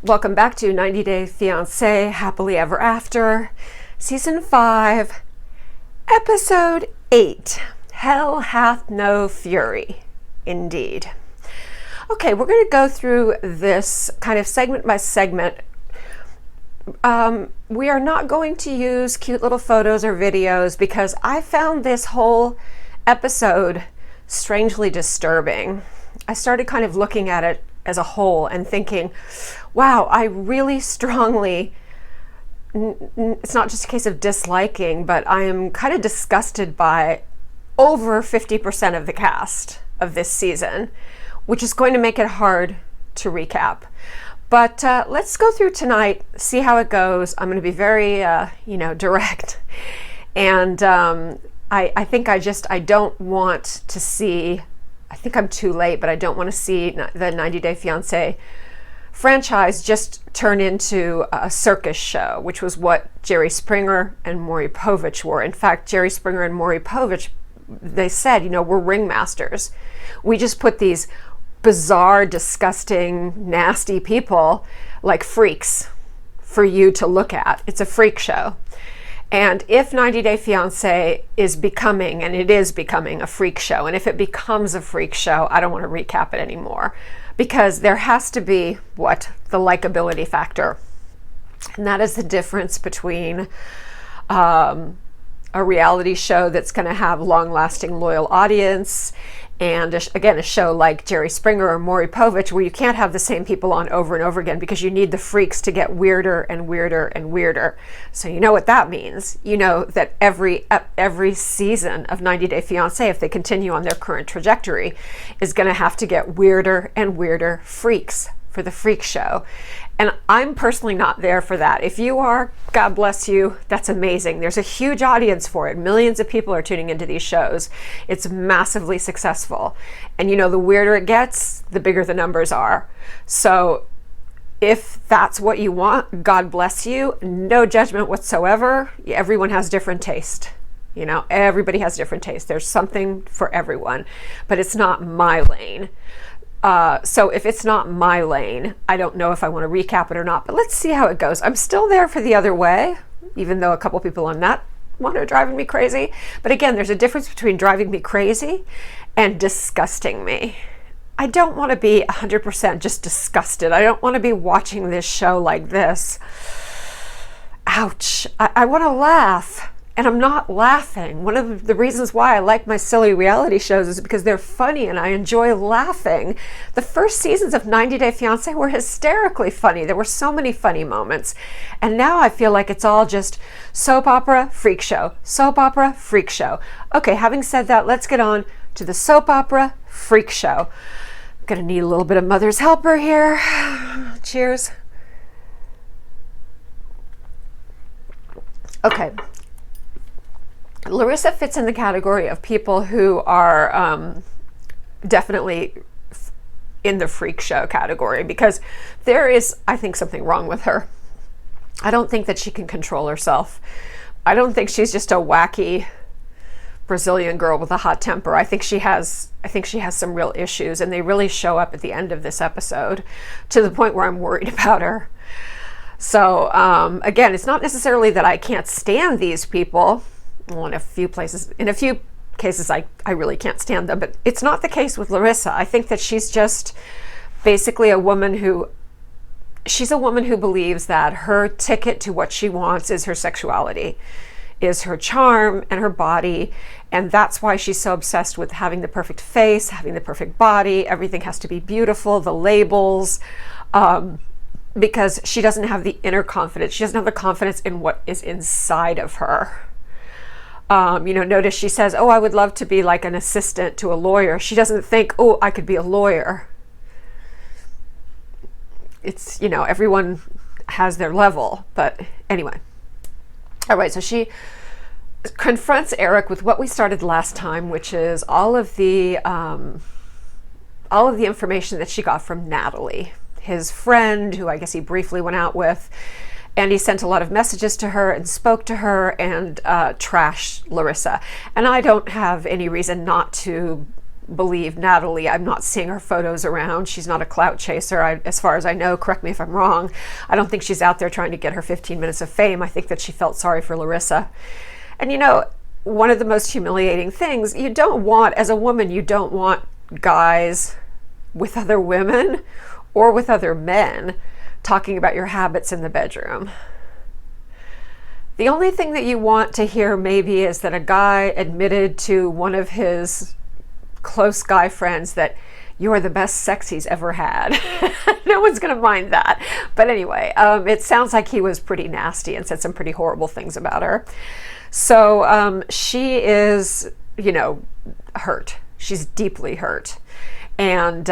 Welcome back to 90 Day Fiance Happily Ever After, Season 5, Episode 8, Hell Hath No Fury. Indeed. Okay, we're going to go through this kind of segment by segment. We are not going to use cute little photos or videos because I found this whole episode strangely disturbing. I started kind of looking at it as a whole and thinking, wow, I really strongly, it's not just a case of disliking, but I am kind of disgusted by over 50% of the cast of this season, which is going to make it hard to recap. But let's go through tonight, see how it goes. I'm going to be very, direct. And I think I don't want to see, I think I'm too late, but I don't want to see the 90 Day Fiancé franchise just turn into a circus show, which was what Jerry Springer and Maury Povich were. In fact, Jerry Springer and Maury Povich, they said, we're ringmasters. We just put these bizarre, disgusting, nasty people like freaks for you to look at. It's a freak show. And if 90 Day Fiancé is becoming, and it is becoming, a freak show, and if it becomes a freak show, I don't want to recap it anymore, because there has to be, the likability factor. And that is the difference between a reality show that's going to have long-lasting, loyal audience, and again, a show like Jerry Springer or Maury Povich, where you can't have the same people on over and over again because you need the freaks to get weirder and weirder and weirder. So you know what that means. You know that every season of 90 Day Fiancé, if they continue on their current trajectory, is going to have to get weirder and weirder freaks for the freak show. And I'm personally not there for that. If you are, God bless you, that's amazing. There's a huge audience for it. Millions of people are tuning into these shows. It's massively successful. And the weirder it gets, the bigger the numbers are. So if that's what you want, God bless you. No judgment whatsoever. Everyone has different taste. Everybody has different taste. There's something for everyone, but it's not my lane. So if it's not my lane, I don't know if I want to recap it or not, but let's see how it goes. I'm still there for the other way, even though a couple people on that one are driving me crazy. But again, there's a difference between driving me crazy and disgusting me. I don't want to be 100% just disgusted. I don't want to be watching this show like this. Ouch. I want to laugh. And I'm not laughing. One of the reasons why I like my silly reality shows is because they're funny and I enjoy laughing. The first seasons of 90 Day Fiancé were hysterically funny. There were so many funny moments. And now I feel like it's all just soap opera, freak show. Soap opera, freak show. Okay, having said that, let's get on to the soap opera, freak show. I'm gonna need a little bit of mother's helper here. Cheers. Okay. Larissa fits in the category of people who are definitely in the freak show category because there is, I think, something wrong with her. I don't think that she can control herself. I don't think she's just a wacky Brazilian girl with a hot temper. I think she has some real issues, and they really show up at the end of this episode to the point where I'm worried about her. So again, it's not necessarily that I can't stand these people. Well, in a few cases, I really can't stand them, but it's not the case with Larissa. I think that she's just basically a woman who believes that her ticket to what she wants is her sexuality, is her charm and her body, and that's why she's so obsessed with having the perfect face, having the perfect body. Everything has to be beautiful, the labels, because she doesn't have the inner confidence. She doesn't have the confidence in what is inside of her. Notice she says, oh, I would love to be like an assistant to a lawyer. She doesn't think, oh, I could be a lawyer. It's, everyone has their level. But anyway. All right, so she confronts Eric with what we started last time, which is all of the information that she got from Natalie, his friend, who I guess he briefly went out with. And he sent a lot of messages to her and spoke to her and trashed Larissa. And I don't have any reason not to believe Natalie. I'm not seeing her photos around. She's not a clout chaser, as far as I know. Correct me if I'm wrong. I don't think she's out there trying to get her 15 minutes of fame. I think that she felt sorry for Larissa. And you know, one of the most humiliating things, you don't want, as a woman, you don't want guys with other women or with other men talking about your habits in the bedroom. The only thing that you want to hear maybe is that a guy admitted to one of his close guy friends that you're the best sex he's ever had. No one's gonna mind that. But anyway, it sounds like he was pretty nasty and said some pretty horrible things about her. So she is, you know, hurt. She's deeply hurt. And,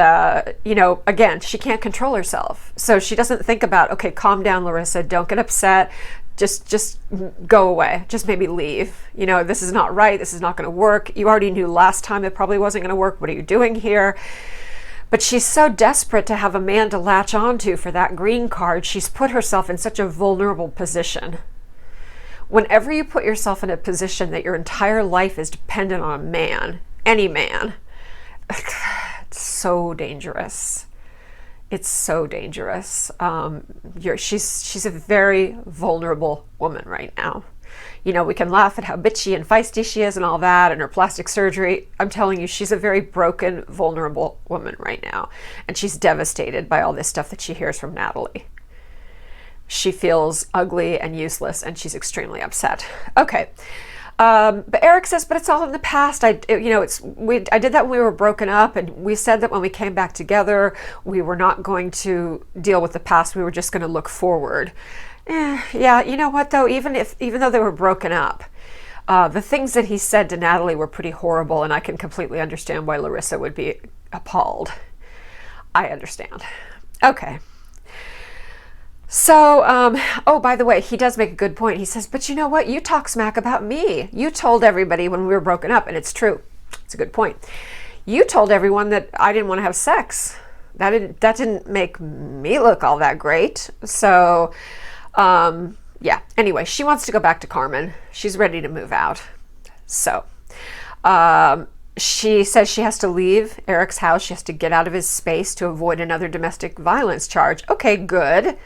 you know, again, she can't control herself. So she doesn't think about, okay, calm down, Larissa, don't get upset. Just go away. Just maybe leave. You know, this is not right. This is not going to work. You already knew last time it probably wasn't going to work. What are you doing here? But she's so desperate to have a man to latch onto for that green card. She's put herself in such a vulnerable position. Whenever you put yourself in a position that your entire life is dependent on a man, any man, it's so dangerous. It's so dangerous. She's a very vulnerable woman right now. You know, we can laugh at how bitchy and feisty she is and all that, and her plastic surgery. I'm telling you, she's a very broken, vulnerable woman right now. And she's devastated by all this stuff that she hears from Natalie. She feels ugly and useless, and she's extremely upset. Okay. But Eric says, but it's all in the past. I did that when we were broken up, and we said that when we came back together, we were not going to deal with the past. We were just going to look forward. Yeah, you know what though? Even though they were broken up, the things that he said to Natalie were pretty horrible, and I can completely understand why Larissa would be appalled. I understand. Okay. So, oh, by the way, he does make a good point. He says, but you know what? You talk smack about me. You told everybody when we were broken up, and it's true. It's a good point. You told everyone that I didn't want to have sex. That didn't make me look all that great. So, yeah. Anyway, she wants to go back to Carmen. She's ready to move out. So, she says she has to leave Eric's house. She has to get out of his space to avoid another domestic violence charge. Okay, good.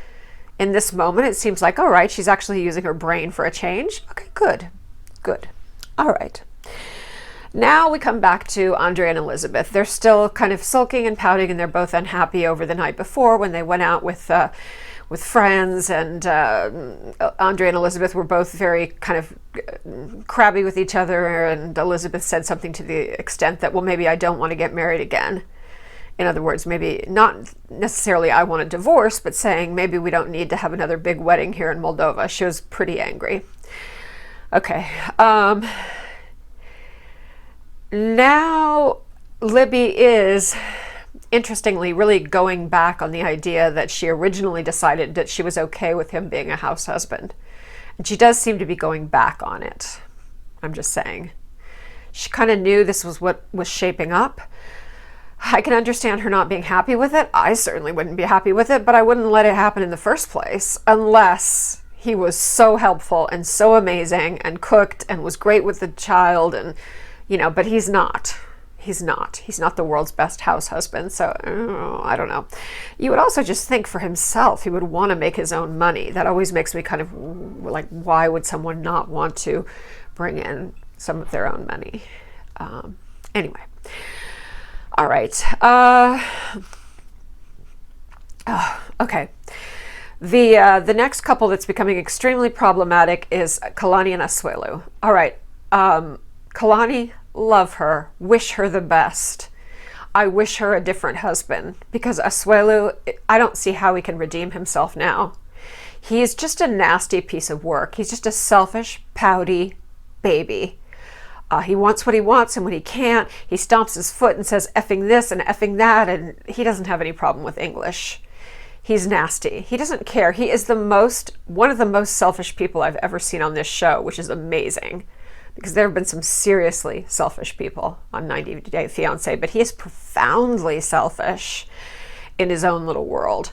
In this moment, it seems like, all right, she's actually using her brain for a change. Okay, good. Good. All right. Now we come back to Andrei and Elisabeth. They're still kind of sulking and pouting, and they're both unhappy over the night before when they went out with friends, and Andrei and Elisabeth were both very kind of crabby with each other, and Elisabeth said something to the extent that, well, maybe I don't want to get married again. In other words, maybe not necessarily I want a divorce, but saying maybe we don't need to have another big wedding here in Moldova. She was pretty angry. Okay. Now Libby is, interestingly, really going back on the idea that she originally decided that she was okay with him being a house husband. And she does seem to be going back on it. I'm just saying. She kind of knew this was what was shaping up. I can understand her not being happy with it. I certainly wouldn't be happy with it, but I wouldn't let it happen in the first place unless he was so helpful and so amazing and cooked and was great with the child, and, you know, but he's not. He's not. He's not the world's best house husband, so I don't know. You would also just think for himself, he would want to make his own money. That always makes me kind of like, why would someone not want to bring in some of their own money? Anyway. All right. Okay. The next couple that's becoming extremely problematic is Kalani and Asuelu. All right. Kalani, love her. Wish her the best. I wish her a different husband, because Asuelu, I don't see how he can redeem himself now. He is just a nasty piece of work. He's just a selfish, pouty baby. He wants what he wants, and when he can't, he stomps his foot and says effing this and effing that, and he doesn't have any problem with English. He's nasty. He doesn't care. He is one of the most selfish people I've ever seen on this show, which is amazing, because there have been some seriously selfish people on 90 Day Fiance, but he is profoundly selfish in his own little world.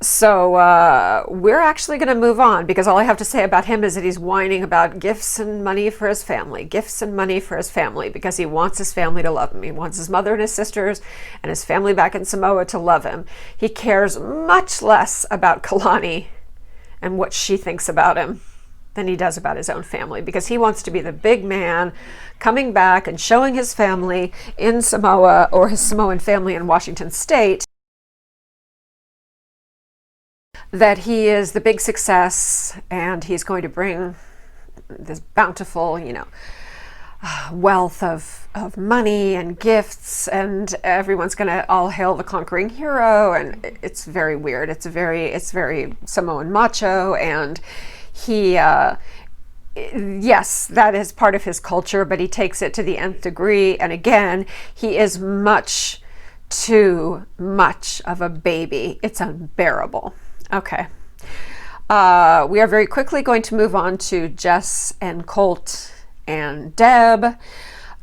So we're actually going to move on because all I have to say about him is that he's whining about gifts and money for his family, gifts and money for his family, because he wants his family to love him. He wants his mother and his sisters and his family back in Samoa to love him. He cares much less about Kalani and what she thinks about him than he does about his own family, because he wants to be the big man coming back and showing his family in Samoa, or his Samoan family in Washington State, that he is the big success and he's going to bring this bountiful, wealth of money and gifts, and everyone's going to all hail the conquering hero. And it's very weird. It's very Samoan macho, and he, yes, that is part of his culture, but he takes it to the nth degree. And again, he is much too much of a baby. It's unbearable. Okay. We are very quickly going to move on to Jess and Colt and Deb.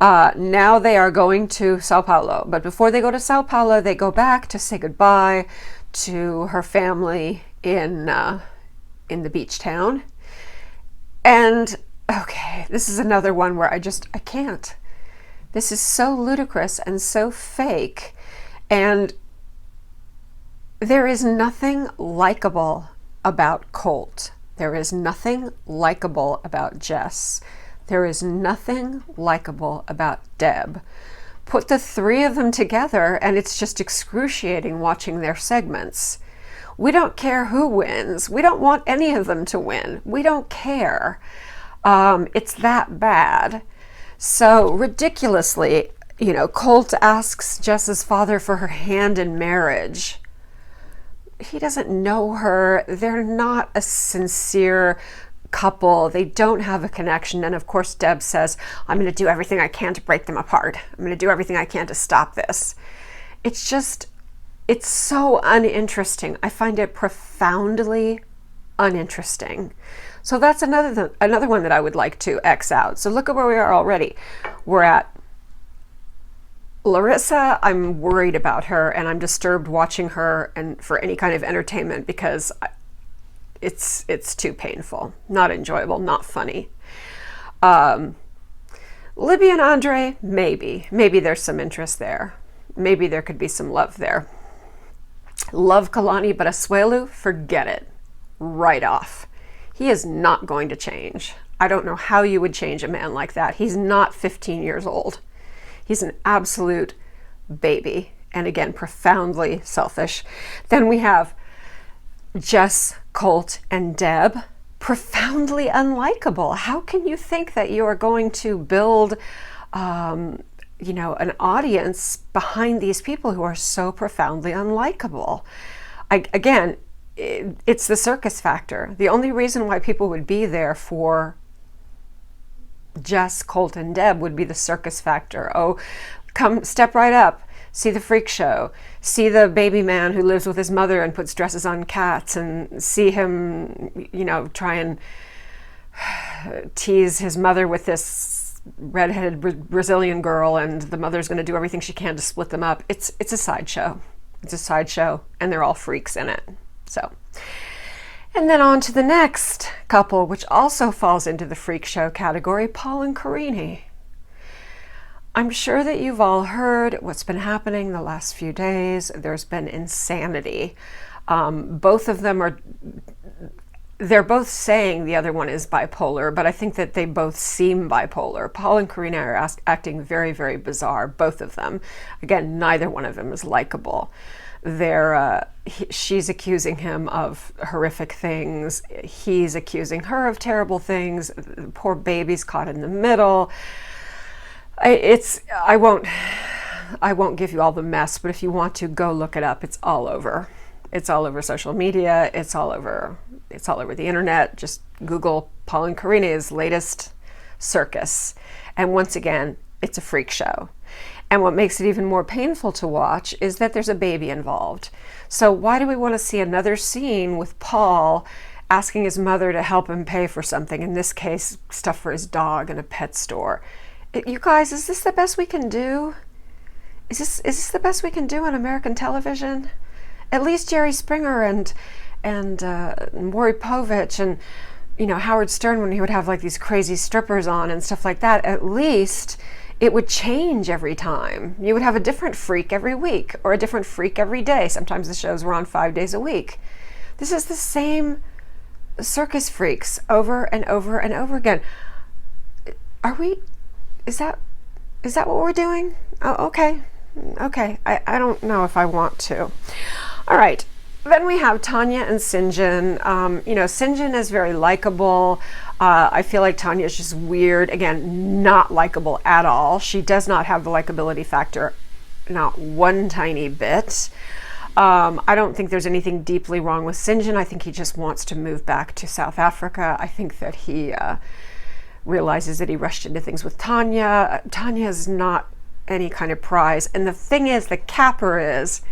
Now they are going to Sao Paulo, but before they go to Sao Paulo, they go back to say goodbye to her family in the beach town. And okay, this is another one where I can't. This is so ludicrous and so fake, and there is nothing likable about Colt. There is nothing likable about Jess. There is nothing likable about Deb. Put the three of them together and it's just excruciating watching their segments. We don't care who wins. We don't want any of them to win. We don't care. It's that bad. So ridiculously, Colt asks Jess's father for her hand in marriage. He doesn't know her. They're not a sincere couple. They don't have a connection. And of course, Deb says, I'm going to do everything I can to break them apart. I'm going to do everything I can to stop this. It's so uninteresting. I find it profoundly uninteresting. So that's another one that I would like to X out. So look at where we are already. We're at Larissa. I'm worried about her, and I'm disturbed watching her and for any kind of entertainment, because it's too painful, not enjoyable, not funny. Libby and Andrei, maybe there's some interest there. Maybe there could be some love there. Love Kalani, but Asuelu, forget it. Right off. He is not going to change. I don't know how you would change a man like that. He's not 15 years old. He's an absolute baby, and again, profoundly selfish. Then we have Jess, Colt, and Deb, profoundly unlikable. How can you think that you are going to build, an audience behind these people who are so profoundly unlikable? Again, it's the circus factor. The only reason why people would be there for Jess, Colt, and Deb would be the circus factor. Oh, come, step right up, see the freak show, see the baby man who lives with his mother and puts dresses on cats, and see him, try and tease his mother with this redheaded Brazilian girl, and the mother's going to do everything she can to split them up. It's a sideshow. It's a sideshow, and they're all freaks in it. So. And then on to the next couple, which also falls into the freak show category, Paul and Karini. I'm sure that you've all heard what's been happening the last few days. There's been insanity. Both of them they're both saying the other one is bipolar, but I think that they both seem bipolar. Paul and Karini are acting very, very bizarre, both of them. Again, neither one of them is likable. She's accusing him of horrific things. He's accusing her of terrible things. The poor baby's caught in the middle. I won't give you all the mess, but if you want to, go look it up. It's all over. It's all over social media. It's all over the internet. Just Google Paul and Karina's latest circus. And once again, it's a freak show. And what makes it even more painful to watch is that there's a baby involved. So why do we want to see another scene with Paul asking his mother to help him pay for something? In this case, stuff for his dog in a pet store. You guys, is this the best we can do? Is this the best we can do on American television? At least Jerry Springer and Maury Povich and Howard Stern, when he would have like these crazy strippers on and stuff like that, at least it would change every time. You would have a different freak every week or a different freak every day. Sometimes the shows were on 5 days a week. This is the same circus freaks over and over and over again. Is that what we're doing? Oh, okay. I don't know if I want to. All right. Then we have Tanya and Sinjin. Sinjin is very likable. I feel like Tanya is just weird. Again, not likable at all. She does not have the likability factor, not one tiny bit. I don't think there's anything deeply wrong with Sinjin. I think he just wants to move back to South Africa. I think that he realizes that he rushed into things with Tanya. Tanya is not any kind of prize. And the thing is, the capper is,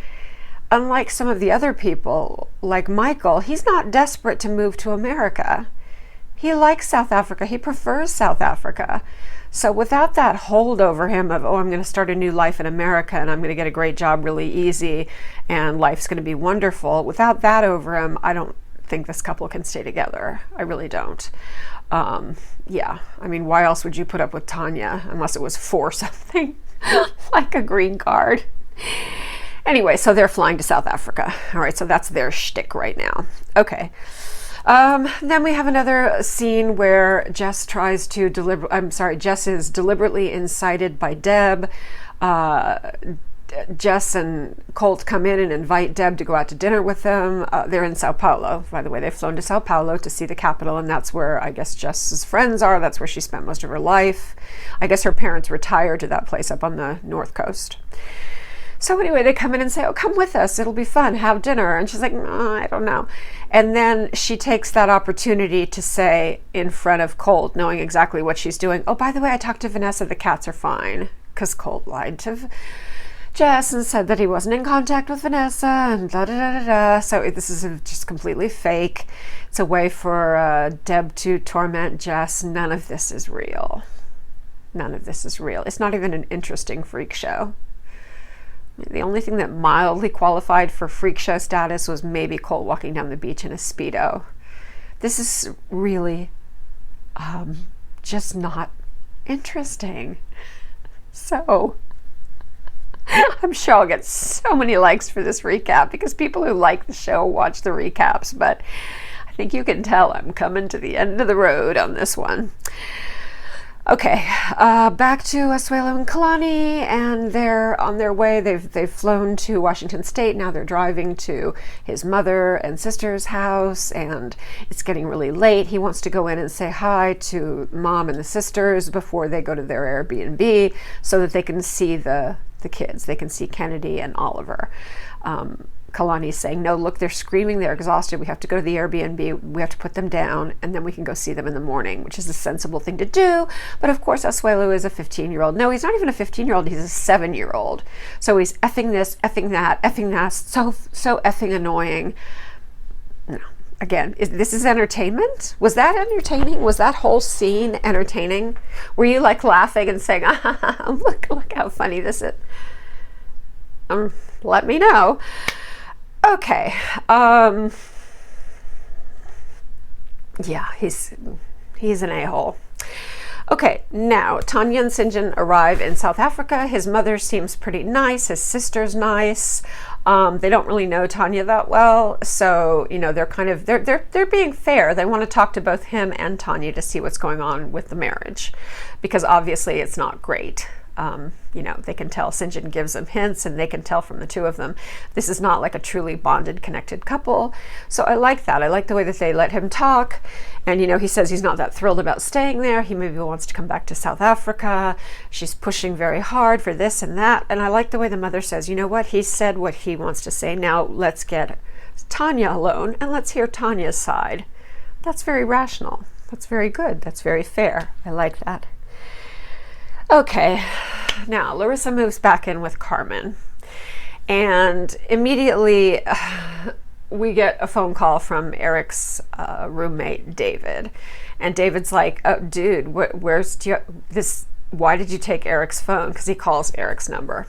unlike some of the other people, like Michael, he's not desperate to move to America. He likes South Africa. He prefers South Africa. So without that hold over him of, I'm going to start a new life in America and I'm going to get a great job really easy and life's going to be wonderful, without that over him, I don't think this couple can stay together. I really don't. Why else would you put up with Tanya unless it was for something like a green card? Anyway, so they're flying to South Africa. All right, so that's their shtick right now. Okay. Then we have another scene where Jess Jess is deliberately incited by Deb. Jess and Colt come in and invite Deb to go out to dinner with them. They're in Sao Paulo. By the way, they've flown to Sao Paulo to see the capital, and that's where I guess Jess's friends are. That's where she spent most of her life. I guess her parents retired to that place up on the North Coast. So anyway, they come in and say, come with us. It'll be fun. Have dinner. And she's like, I don't know. And then she takes that opportunity to say in front of Colt, knowing exactly what she's doing, by the way, I talked to Vanessa. The cats are fine. Because Colt lied to Jess and said that he wasn't in contact with Vanessa and da-da-da-da-da. So this is just completely fake. It's a way for Deb to torment Jess. None of this is real. None of this is real. It's not even an interesting freak show. The only thing that mildly qualified for freak show status was maybe Colt walking down the beach in a Speedo. This is really just not interesting. So I'm sure I'll get so many likes for this recap because people who like the show watch the recaps, but I think you can tell I'm coming to the end of the road on this one. Okay, back to Asuelu and Kalani, and they're on their way. They've flown to Washington State. Now they're driving to his mother and sister's house, and it's getting really late. He wants to go in and say hi to mom and the sisters before they go to their Airbnb so that they can see the kids. They can see Kennedy and Oliver. Kalani's saying, no, look, they're screaming, they're exhausted, we have to go to the Airbnb, we have to put them down, and then we can go see them in the morning, which is a sensible thing to do. But of course, Asuelu is a 15-year-old. No, he's not even a 15-year-old, he's a 7-year-old. So he's effing this, effing that, so effing annoying. No. Again, this is entertainment? Was that entertaining? Was that whole scene entertaining? Were you like laughing and saying, look how funny this is? Let me know. Okay. Yeah, he's an a-hole. Okay, now Tanya and Sinjin arrive in South Africa. His mother seems pretty nice. His sister's nice. They don't really know Tanya that well, so they're being fair. They want to talk to both him and Tanya to see what's going on with the marriage, because obviously it's not great. They can tell. Sinjin gives them hints, and they can tell from the two of them this is not like a truly bonded, connected couple. So I like that. I like the way that they let him talk. And he says he's not that thrilled about staying there. He maybe wants to come back to South Africa. She's pushing very hard for this and that. And I like the way the mother says, you know what? He said what he wants to say. Now let's get Tanya alone and let's hear Tanya's side. That's very rational. That's very good. That's very fair. I like that. Okay, now Larissa moves back in with Carmen, and immediately we get a phone call from Eric's roommate, David. And David's like, oh, dude, why did you take Eric's phone? Because he calls Eric's number,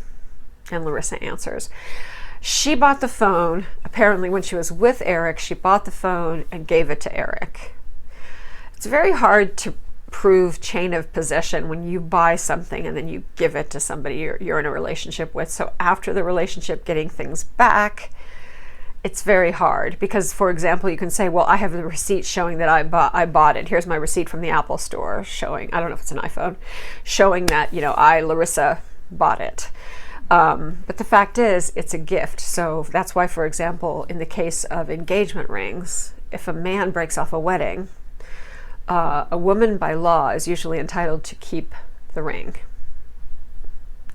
and Larissa answers. She bought the phone. Apparently when she was with Eric, she bought the phone and gave it to Eric. It's very hard to prove chain of possession when you buy something and then you give it to somebody you're in a relationship with. So after the relationship, getting things back, it's very hard because, for example, you can say, well, I have the receipt showing that I bought it. Here's my receipt from the Apple store showing, I don't know if it's an iPhone, showing that, I, Larissa, bought it. But the fact is, it's a gift. So that's why, for example, in the case of engagement rings, if a man breaks off a wedding, a woman by law is usually entitled to keep the ring,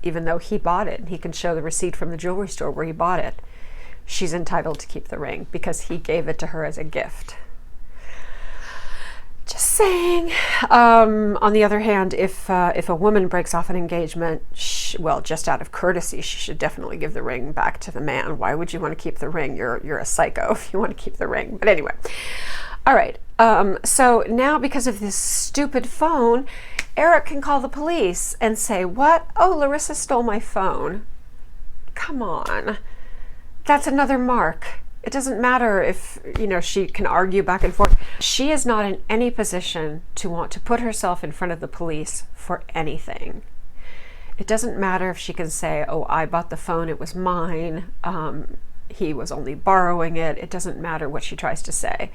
even though he bought it. He can show the receipt from the jewelry store where he bought it. She's entitled to keep the ring because he gave it to her as a gift. Just saying. On the other hand, if a woman breaks off an engagement, well, just out of courtesy, she should definitely give the ring back to the man. Why would you want to keep the ring? You're a psycho if you want to keep the ring. But anyway, all right. So now, because of this stupid phone, Eric can call the police and say, "What? Oh, Larissa stole my phone." Come on. That's another mark. It doesn't matter if, she can argue back and forth. She is not in any position to want to put herself in front of the police for anything. It doesn't matter if she can say, "Oh, I bought the phone, it was mine. He was only borrowing it." It doesn't matter what she tries to say.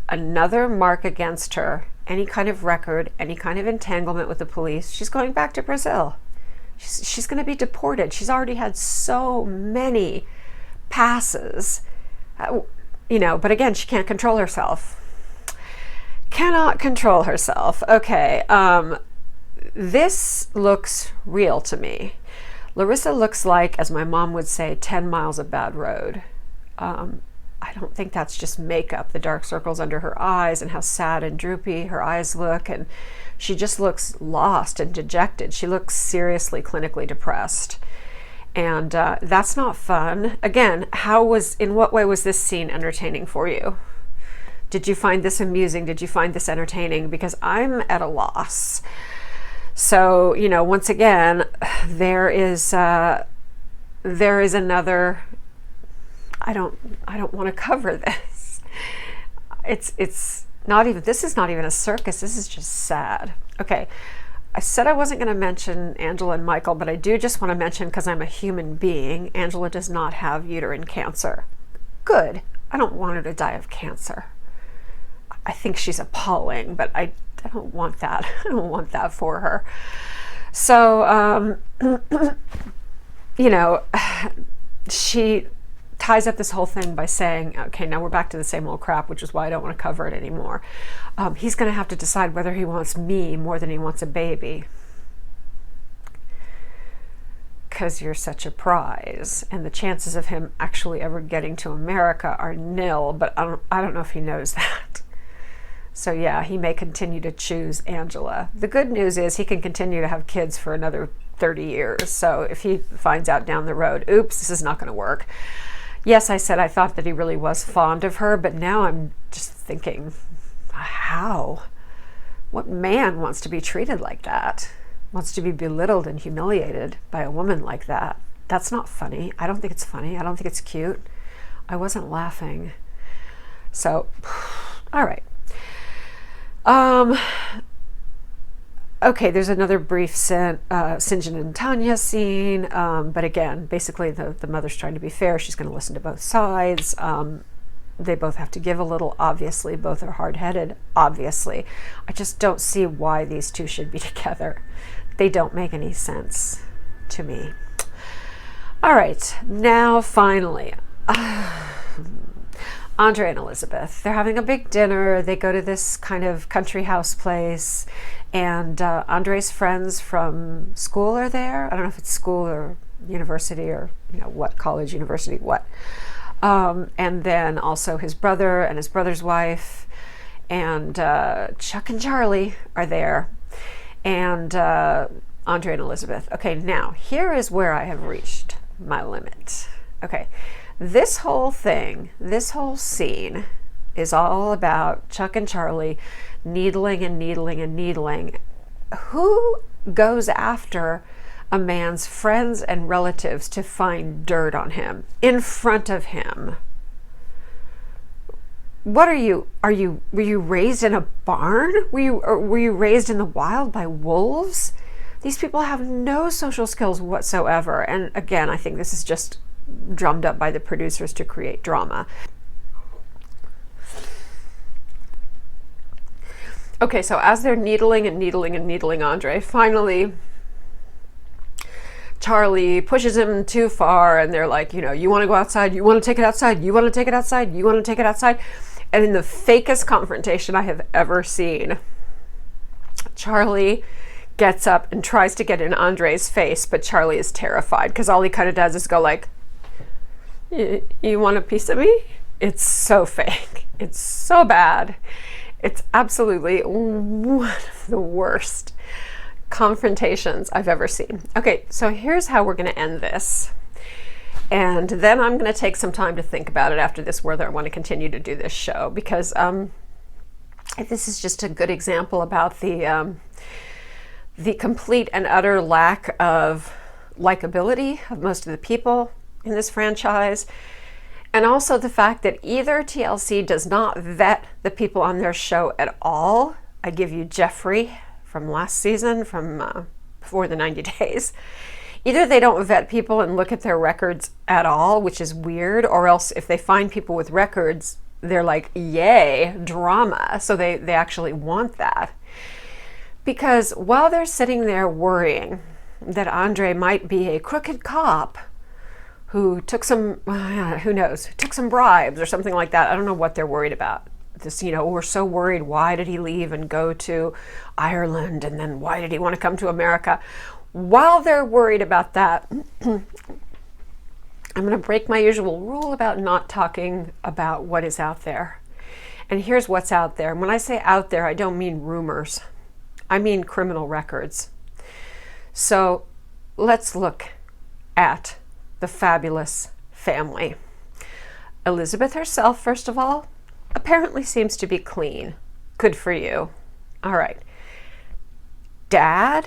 Another mark against her, any kind of record, any kind of entanglement with the police, she's going back to Brazil. She's going to be deported. She's already had so many passes, but again, she can't control herself. Cannot control herself. Okay, this looks real to me. Larissa looks like, as my mom would say, 10 miles of bad road. I don't think that's just makeup, the dark circles under her eyes and how sad and droopy her eyes look, and she just looks lost and dejected. She looks seriously clinically depressed. And that's not fun. Again, in what way was this scene entertaining for you? Did you find this amusing? Did you find this entertaining? Because I'm at a loss. So, once again, there is another, I don't want to cover this. It's not even, this is not even a circus. This is just sad. Okay. I said I wasn't going to mention Angela and Michael, but I do just want to mention, because I'm a human being, Angela does not have uterine cancer. Good. I don't want her to die of cancer. I think she's appalling, but I don't want that. I don't want that for her. So, she ties up this whole thing by saying, okay, now we're back to the same old crap, which is why I don't want to cover it anymore. He's going to have to decide whether he wants me more than he wants a baby. Because you're such a prize. And the chances of him actually ever getting to America are nil, but I don't know if he knows that. So yeah, he may continue to choose Angela. The good news is he can continue to have kids for another 30 years. So if he finds out down the road, oops, this is not going to work. Yes, I said I thought that he really was fond of her, but now I'm just thinking, how? What man wants to be treated like that? Wants to be belittled and humiliated by a woman like that? That's not funny. I don't think it's funny. I don't think it's cute. I wasn't laughing. So, all right. Okay, there's another brief Sinjin and Tanya scene, but again, basically the mother's trying to be fair. She's going to listen to both sides. They both have to give a little, obviously. Both are hard-headed, obviously. I just don't see why these two should be together. They don't make any sense to me. All right, now finally, Andrei and Elisabeth. They're having a big dinner. They go to this kind of country house place, and Andrei's friends from school are there. I don't know if it's school or university or, what, college, university, what. And then also his brother and his brother's wife, and Chuck and Charlie are there, and Andrei and Elisabeth. Okay, now here is where I have reached my limit. Okay. This whole thing, this whole scene is all about Chuck and Charlie needling and needling and needling. Who goes after a man's friends and relatives to find dirt on him in front of him. What were you raised in a barn? Were you raised in the wild by wolves? These people have no social skills whatsoever. And again, I think this is just drummed up by the producers to create drama. Okay, so as they're needling Andrei, finally Charlie pushes him too far, and they're like, you want to go outside, you want to take it outside, you want to take it outside, you want to take it outside. And in the fakest confrontation I have ever seen, Charlie gets up and tries to get in Andrei's face, but Charlie is terrified because all he kind of does is go like, you want a piece of me? It's so fake. It's so bad. It's absolutely one of the worst confrontations I've ever seen. Okay, so here's how we're going to end this. And then I'm going to take some time to think about it after this, whether I want to continue to do this show, because this is just a good example about the complete and utter lack of likability of most of the people in this franchise. And also the fact that either TLC does not vet the people on their show at all. I give you Jeffrey from last season, from before the 90 days. Either they don't vet people and look at their records at all, which is weird, or else if they find people with records, they're like, yay, drama. So they actually want that. Because while they're sitting there worrying that Andrei might be a crooked cop who took some, who knows, took some bribes or something like that. I don't know what they're worried about. This, we're so worried. Why did he leave and go to Ireland? And then why did he want to come to America? While they're worried about that, I'm going to break my usual rule about not talking about what is out there. And here's what's out there. And when I say out there, I don't mean rumors. I mean criminal records. So let's look at the fabulous family. Elisabeth herself, first of all, apparently seems to be clean. Good for you. All right. Dad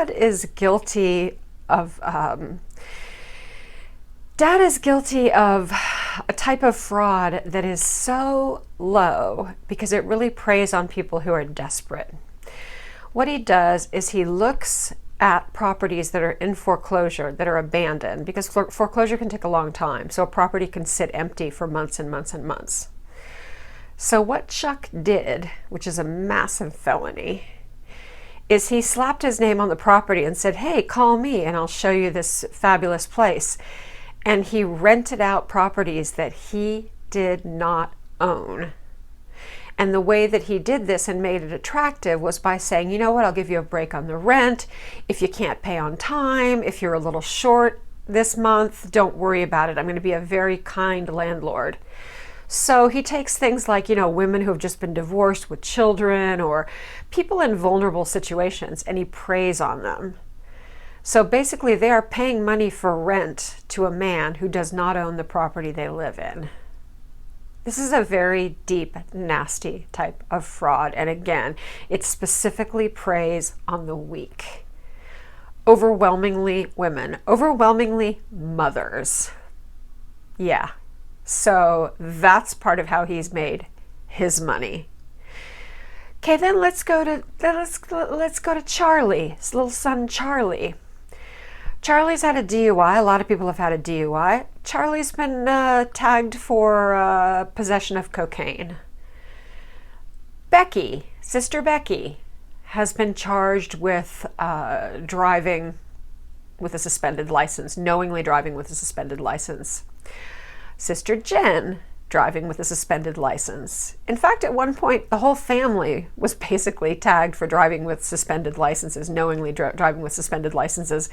is guilty of a type of fraud that is so low because it really preys on people who are desperate. What he does is he looks at properties that are in foreclosure, that are abandoned, because foreclosure can take a long time. So a property can sit empty for months and months and months. So what Chuck did, which is a massive felony, is he slapped his name on the property and said, hey, call me and I'll show you this fabulous place. And he rented out properties that he did not own. And the way that he did this and made it attractive was by saying, you know what, I'll give you a break on the rent. If you can't pay on time, if you're a little short this month, don't worry about it. I'm going to be a very kind landlord. So he takes things like, women who have just been divorced with children or people in vulnerable situations, and he preys on them. So basically they are paying money for rent to a man who does not own the property they live in. This is a very deep, nasty type of fraud. And again, it specifically preys on the weak. Overwhelmingly women, overwhelmingly mothers. Yeah. So that's part of how he's made his money. Okay, then let's go to Charlie, his little son Charlie. Charlie's had a DUI. A lot of people have had a DUI. Charlie's been tagged for possession of cocaine. Becky, Sister Becky, has been charged with driving with a suspended license, knowingly driving with a suspended license. Sister Jen, driving with a suspended license. In fact, at one point, the whole family was basically tagged for driving with suspended licenses, knowingly driving with suspended licenses,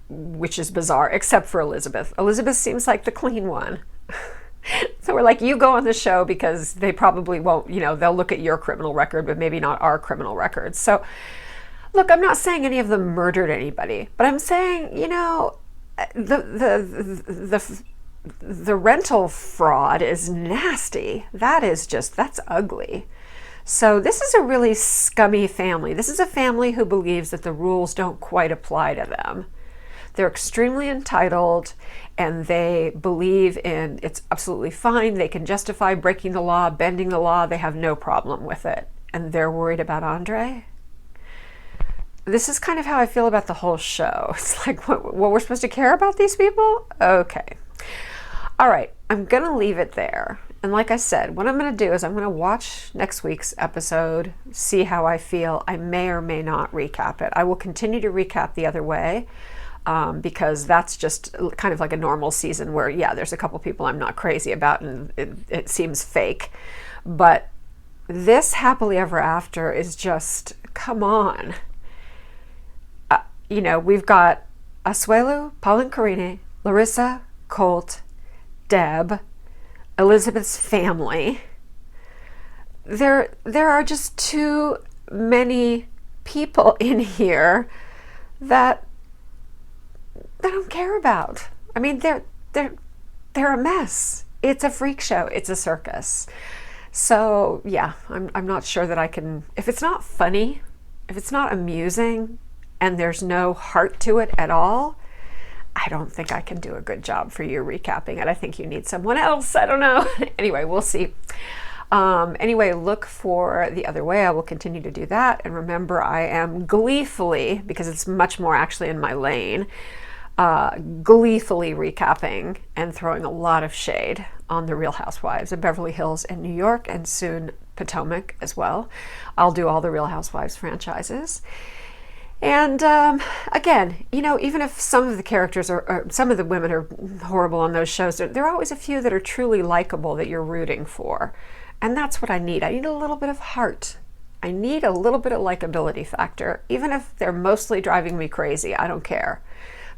which is bizarre, except for Elisabeth. Elisabeth seems like the clean one. So we're like, you go on the show because they probably won't, they'll look at your criminal record, but maybe not our criminal records. So look, I'm not saying any of them murdered anybody, but I'm saying, the rental fraud is nasty. That's ugly. So this is a really scummy family. This is a family who believes that the rules don't quite apply to them. They're extremely entitled, and they believe in it's absolutely fine. They can justify breaking the law, bending the law. They have no problem with it. And they're worried about Andrei. This is kind of how I feel about the whole show. It's like, what we're supposed to care about these people? Okay. All right, I'm going to leave it there. And like I said, what I'm going to do is I'm going to watch next week's episode, see how I feel. I may or may not recap it. I will continue to recap the other way, because that's just kind of like a normal season where, yeah, there's a couple people I'm not crazy about and it seems fake. But this happily ever after is just, come on. You know, we've got Asuelu, Paul and Karine, Larissa, Colt, Deb, Elisabeth's family. There are just too many people in here that I don't care about. I mean, they're a mess. It's a freak show. It's a circus. So yeah, I'm not sure that I can, if it's not funny, if it's not amusing, and there's no heart to it at all, I don't think I can do a good job for you recapping it. I think you need someone else. I don't know. Anyway, we'll see. Anyway, look for The Other Way. I will continue to do that. And remember, I am gleefully, because it's much more actually in my lane, gleefully recapping and throwing a lot of shade on the Real Housewives of Beverly Hills and New York, and soon Potomac as well. I'll do all the Real Housewives franchises. And again, you know, even if some of the characters or some of the women are horrible on those shows, there are always a few that are truly likable that you're rooting for. And that's what I need. I need a little bit of heart. I need a little bit of likability factor. Even if they're mostly driving me crazy, I don't care.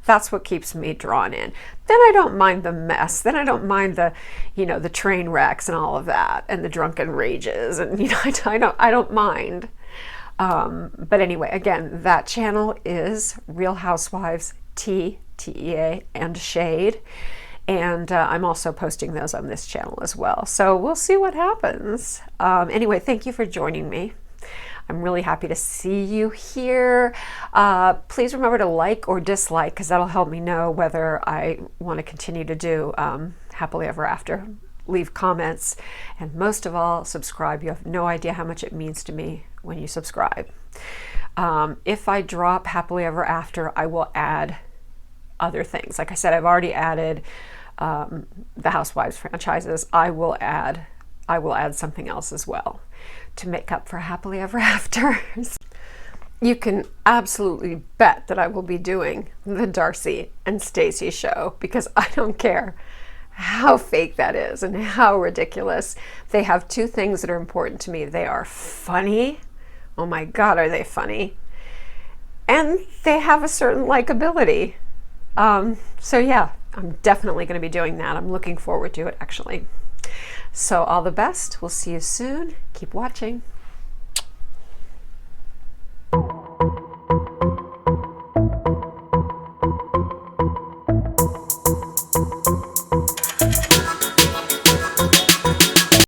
That's what keeps me drawn in. Then I don't mind the mess. Then I don't mind the, you know, the train wrecks and all of that, and the drunken rages, and you know, I don't mind. But anyway, again, that channel is Real Housewives TEA and Shade. And I'm also posting those on this channel as well. So we'll see what happens. Anyway, thank you for joining me. I'm really happy to see you here. Please remember to like or dislike, because that'll help me know whether I want to continue to do Happily Ever After. Leave comments, and most of all, subscribe. You have no idea how much it means to me when you subscribe. If I drop Happily Ever After, I will add other things. Like I said, I've already added the Housewives franchises. I will add something else as well to make up for Happily Ever After. You can absolutely bet that I will be doing the Darcy and Stacey show, because I don't care how fake that is and how ridiculous. They have two things that are important to me. They are funny. Oh my God, are they funny? And they have a certain likability. So yeah, I'm definitely going to be doing that. I'm looking forward to it, actually. So all the best. We'll see you soon. Keep watching.